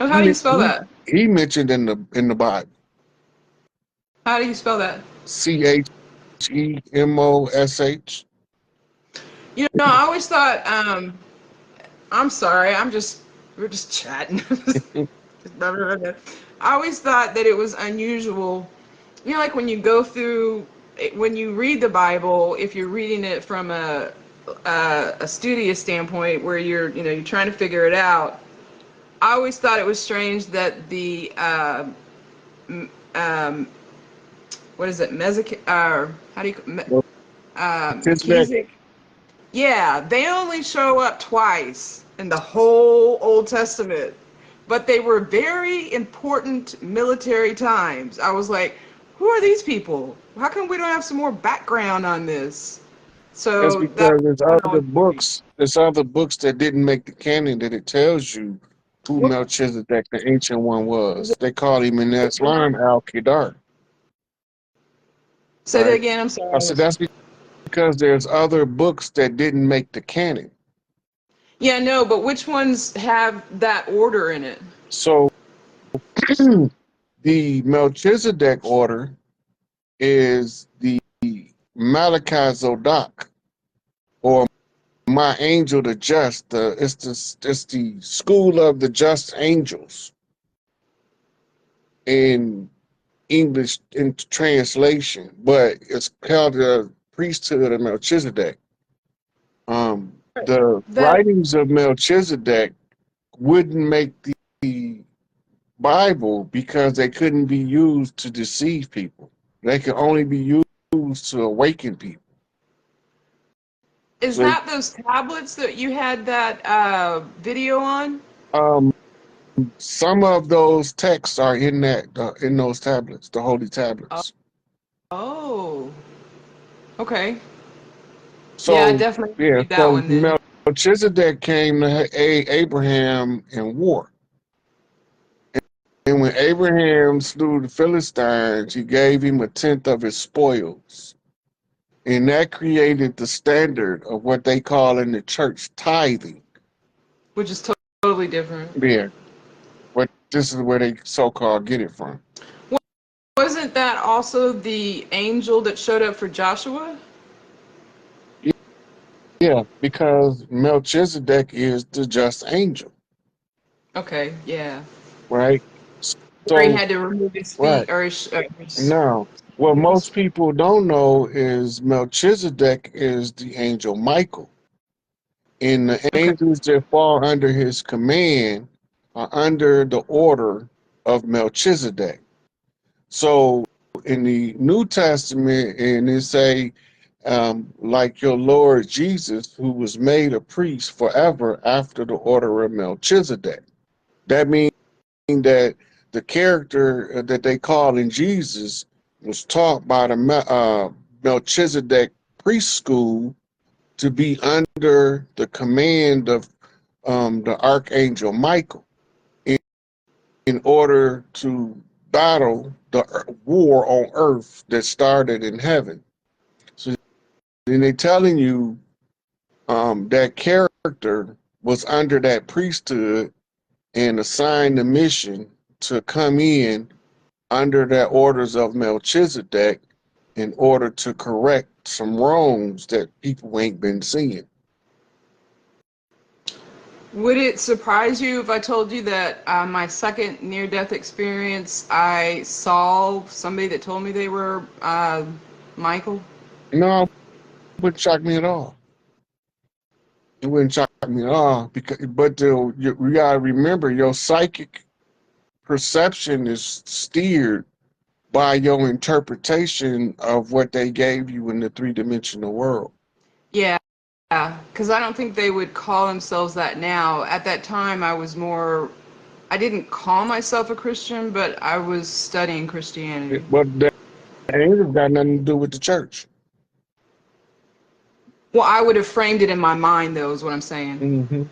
Oh, how He do you spell that? he mentioned in the Bible. How do you spell that? CHEMOSH. I always thought. I'm sorry. We're just chatting. I always thought that it was unusual. Like when you go through, when you read the Bible, if you're reading it from a studious standpoint, where you're trying to figure it out. I always thought it was strange that the um, what is it, Mezic? How do you Melchizedek. Melchizedek? Yeah, they only show up twice in the whole Old Testament, but they were very important military times. I was like, who are these people? How come we don't have some more background on this? That's So that because there's one other always worried. books. There's other books that didn't make the canon that it tells you who What, Melchizedek, the ancient one, was. They called him in which one? Islam Al Qadar, Say that right? again. I'm I sorry. said that's because there's other books that didn't make the canon. Yeah, no, but which ones have that order in it? So the Melchizedek order is the Malachi Zodok, or my angel the just. It's the school of the just angels in English in translation, but it's called the priesthood of Melchizedek. The That writings of Melchizedek wouldn't make the Bible because they couldn't be used to deceive people. They could only be used to awaken people. is So that those tablets that you had that video on? um, some of those texts are in those tablets, the holy tablets. Oh, okay. Yeah, I So definitely yeah, read that so one then. Melchizedek came to Abraham in war. And when Abraham slew the Philistines, he gave him a tenth of his spoils. And that created the standard of what they call in the church tithing. Which is totally different. Yeah, but this is where they so called get it from. Wasn't that also the angel that showed up for Joshua? Yeah, because Melchizedek is the just angel, Okay, yeah. right? Where he So, had to remove his right feet or his now, what heels. most people don't know is Melchizedek is the angel Michael. And the Okay. angels that fall under his command are under the order of Melchizedek. So in the New Testament, and it say, like your Lord Jesus, who was made a priest forever after the order of Melchizedek. That means that the character that they call in Jesus was taught by the Melchizedek priest school to be under the command of the archangel Michael in, in order to battle the war on earth that started in heaven. So then they're telling you that character was under that priesthood and assigned the mission to come in under that orders of Melchizedek in order to correct some wrongs that people ain't been seeing. Would it surprise you if I told you that my second near-death experience, I saw somebody that told me they were Michael? No, it wouldn't shock me at all. It wouldn't shock me at all because, but you gotta remember your psychic perception is steered by your interpretation of what they gave you in the three-dimensional world. Yeah, because I don't think they would call themselves that now. At that time, I was more, I didn't call myself a Christian, but I was studying Christianity. But that ain't got nothing to do with the church. Well, I would have framed it in my mind, though, is what I'm saying. Hmm.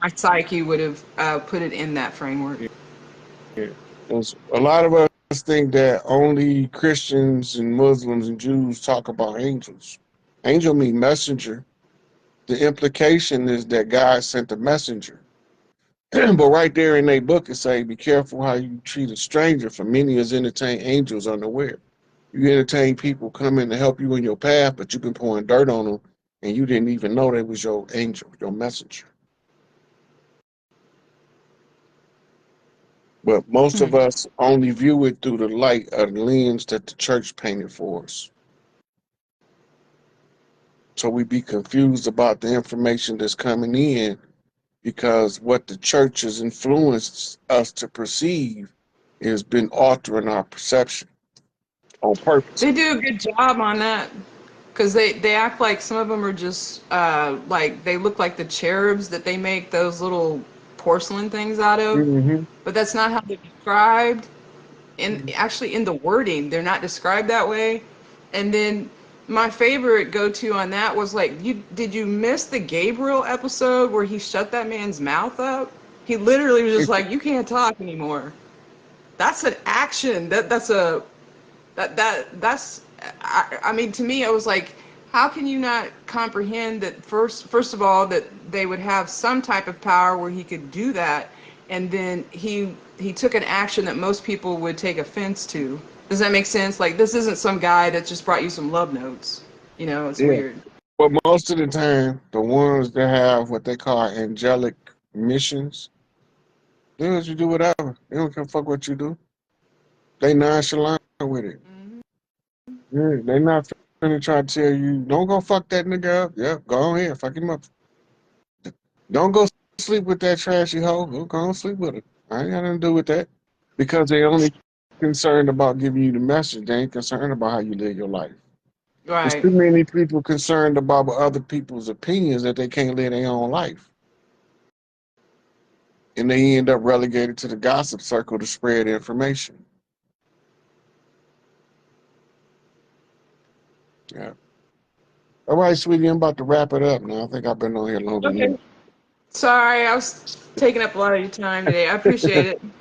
My psyche would have put it in that framework. Yeah. 'Cause a lot of us think that only Christians and Muslims and Jews talk about angels. Angel mean messenger. The implication is that God sent a messenger. But right there in their book, it say, be careful how you treat a stranger, for many is entertain angels unaware. You entertain people coming to help you in your path, but you've been pouring dirt on them, and you didn't even know they was your angel, your messenger. But most Hmm. of us only view it through the light of the lens that the church painted for us. So we be confused about the information that's coming in because what the church has influenced us to perceive has been altering our perception on purpose. They do a good job on that. because they act like some of them are just like they look like the cherubs that they make those little porcelain things out of, Mm-hmm. but that's not how they're described. And actually, in the wording, they're not described that way. And then my favorite go-to on that was like, did you miss the Gabriel episode where he shut that man's mouth up? He literally was just like, you can't talk anymore. That's an action. That's I mean, to me, I was like, how can you not comprehend that first of all, that they would have some type of power where he could do that, and then he took an action that most people would take offense to. Does that make sense? Like, this isn't some guy that just brought you some love notes. You know, it's Yeah. weird. But most of the time, the ones that have what they call angelic missions, they let you do whatever. They don't give a fuck what you do. They nonchalant with it. Hmm. Yeah, they not finna try to tell you, don't go fuck that nigga up. Yeah, go ahead, fuck him up. Don't go sleep with that trashy hoe. Go on sleep with her. I ain't got nothing to do with that. Because they only concerned about giving you the message. They ain't concerned about how you live your life. There's Right. too many people concerned about other people's opinions that they can't live their own life. And they end up relegated to the gossip circle to spread information. Yeah. All right, sweetie, I'm about to wrap it up now. I think I've been on here long Okay. enough. Sorry, I was taking up a lot of your time today. I appreciate it. We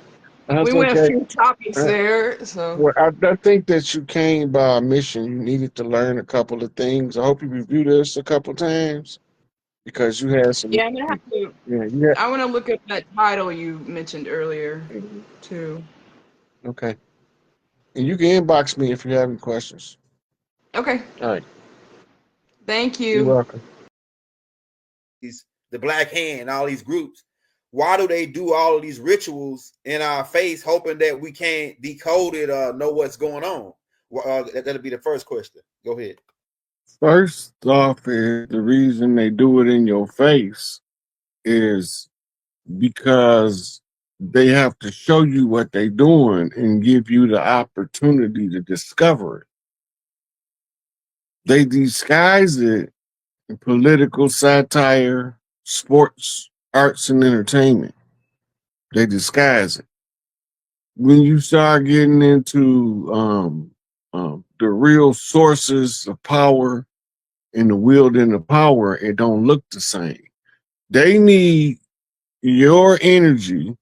That's went a okay. few topics there, so. Well, I think that you came by a mission. You needed to learn a couple of things. I hope you review this a couple times because you had some. Yeah, I'm gonna have to. Yeah, you I want to look up that title you mentioned earlier, had. too. Okay. And you can inbox me if you have any questions. Okay. All right. Thank You're you. welcome. These the Black Hand, all these groups. Why do they do all of these rituals in our face, hoping that we can't decode it or know what's going on? That'll be the first question. Go ahead. First off, is the reason they do it in your face is because they have to show you what they're doing and give you the opportunity to discover it. They disguise it in political satire, sports, arts, and entertainment. They disguise it. When you start getting into the real sources of power and the wielding of power, it don't look the same. They need your energy,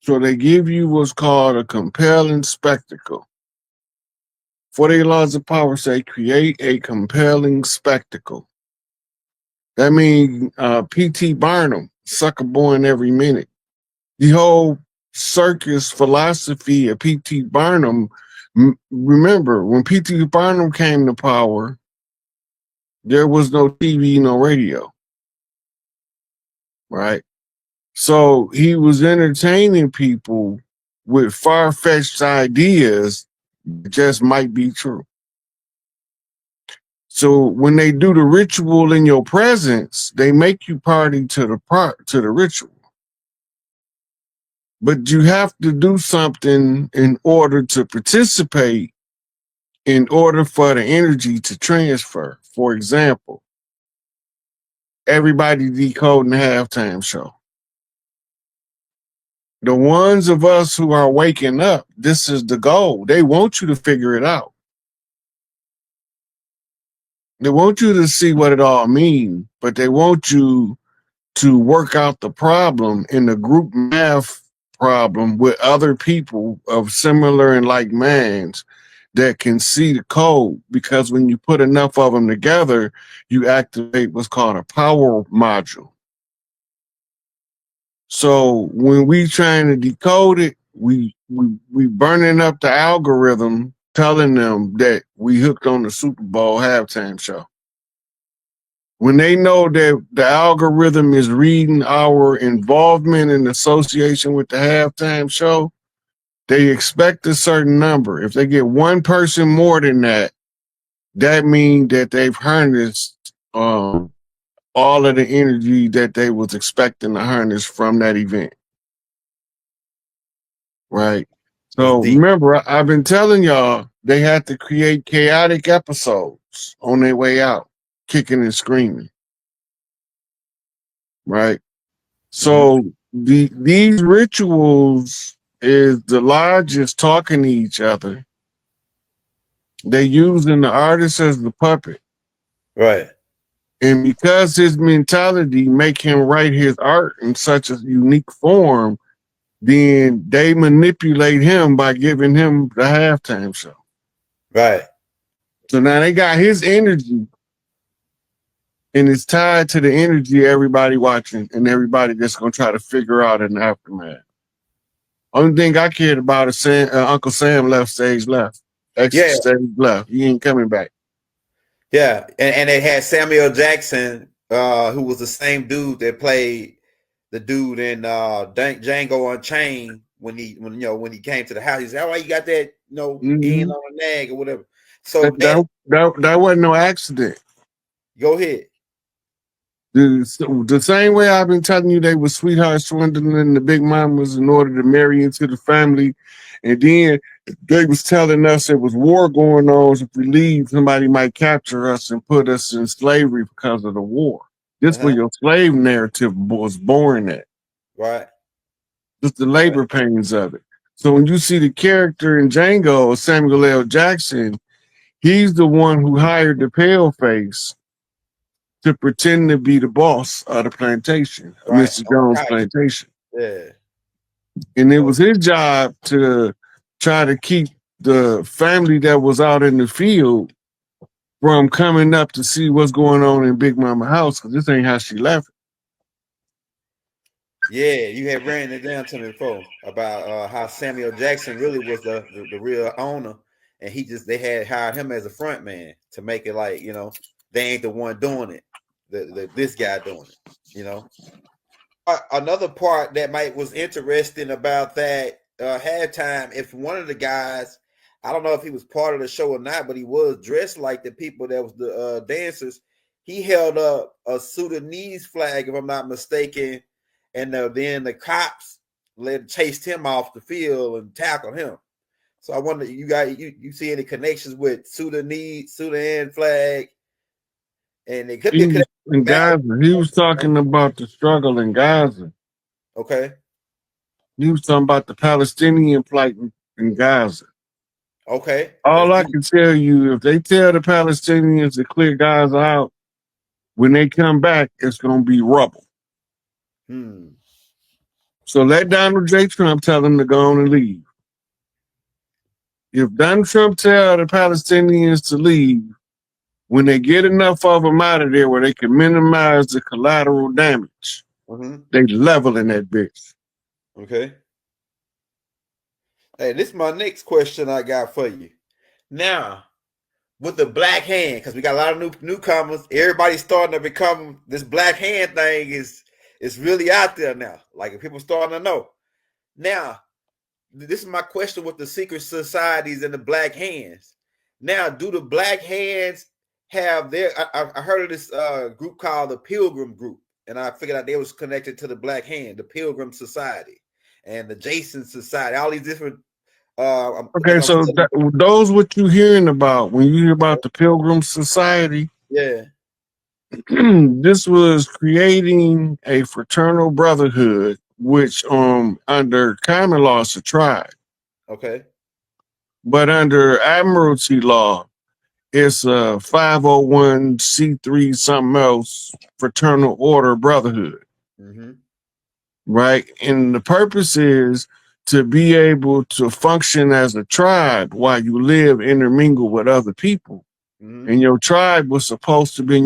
so they give you what's called a compelling spectacle. 48 laws of power say create a compelling spectacle. That means P.T. Barnum, sucker born every minute. The whole circus philosophy of P.T. Barnum, remember, when P.T. Barnum came to power, there was no TV, no radio, right? So he was entertaining people with far-fetched ideas that just might be true. So when they do the ritual in your presence, they make you party to the ritual. But you have to do something in order to participate, in order for the energy to transfer. For example, everybody decoding the halftime show. The ones of us who are waking up, this is the goal. They want you to figure it out. They want you to see what it all means, but they want you to work out the problem in the group math problem with other people of similar and like minds that can see the code, because when you put enough of them together, you activate what's called a power module. So when we trying to decode it, we burning up the algorithm, telling them that we hooked on the Super Bowl halftime show. When they know that the algorithm is reading our involvement and association with the halftime show, they expect a certain number. If they get one person more than that, that means that they've harnessed all of the energy that they was expecting to harness from that event. Right? That's So deep. remember, I've been telling y'all they had to create chaotic episodes. boats on their way out, kicking and screaming. Right? So these rituals is the lodges talking to each other. They using the artist as the puppet. Right. And because his mentality make him write his art in such a unique form, then they manipulate him by giving him the halftime show. Right. So now they got his energy, and it's tied to the energy of everybody watching and everybody that's going to try to figure out in the aftermath. Only thing I cared about is Uncle Sam left stage left. Exit stage left. He ain't coming back. Yeah, and they had Samuel Jackson, who was the same dude that played the dude in Django Unchained when he came to the house. He said, "All right, you got that, in on the nag or whatever." So that wasn't no accident. Go ahead. The same way I've been telling you they were sweetheart swindling the big mamas in order to marry into the family, and then they was telling us there was war going on. So if we leave, somebody might capture us and put us in slavery because of the war. This where your slave narrative was born at. Right. Just the labor pains of it. So when you see the character in Django, Samuel L. Jackson, he's the one who hired the paleface to pretend to be the boss of the plantation, Mr. Jones' plantation. Yeah. And it was his job to try to keep the family that was out in the field from coming up to see what's going on in Big Mama house, because this ain't how she left. Yeah, you had ran it down to me before about how Samuel Jackson really was the real owner, and they had hired him as a front man to make it like, they ain't the one doing it. This guy doing it, Another part that was interesting about that halftime, if one of the guys, I don't know if he was part of the show or not, but he was dressed like the people that was the dancers. He held up a Sudanese flag, if I'm not mistaken, and then the cops chased him off the field and tackled him. So I wonder, you see any connections with Sudan flag? And it could be in Gaza. He was talking about the struggle in Gaza. Okay. He was talking about the Palestinian plight in Gaza. Okay. All I can tell you, if they tell the Palestinians to clear Gaza out, when they come back, it's going to be rubble. So let Donald J. Trump tell them to go on and leave. If Donald Trump tell the Palestinians to leave, when they get enough of them out of there where they can minimize the collateral damage, they leveling that bitch. Okay. Hey, this is my next question I got for you. Now, with the black hand, because we got a lot of newcomers, everybody's starting to become, this black hand thing is really out there now. Like, people starting to know. Now, this is my question with the secret societies and the black hands. Now, do the black hands have their, I heard of this group called the Pilgrim Group, and I figured out they was connected to the Black Hand, the Pilgrim Society and the Jason Society, all these different okay, so those what you hearing about when you hear about the Pilgrim Society? Yeah. This was creating a fraternal brotherhood, which under common law is a tribe. Okay. But under admiralty law, it's a 501c3 something else fraternal order brotherhood. Right? And the purpose is to be able to function as a tribe while you live intermingle with other people. And your tribe was supposed to be in your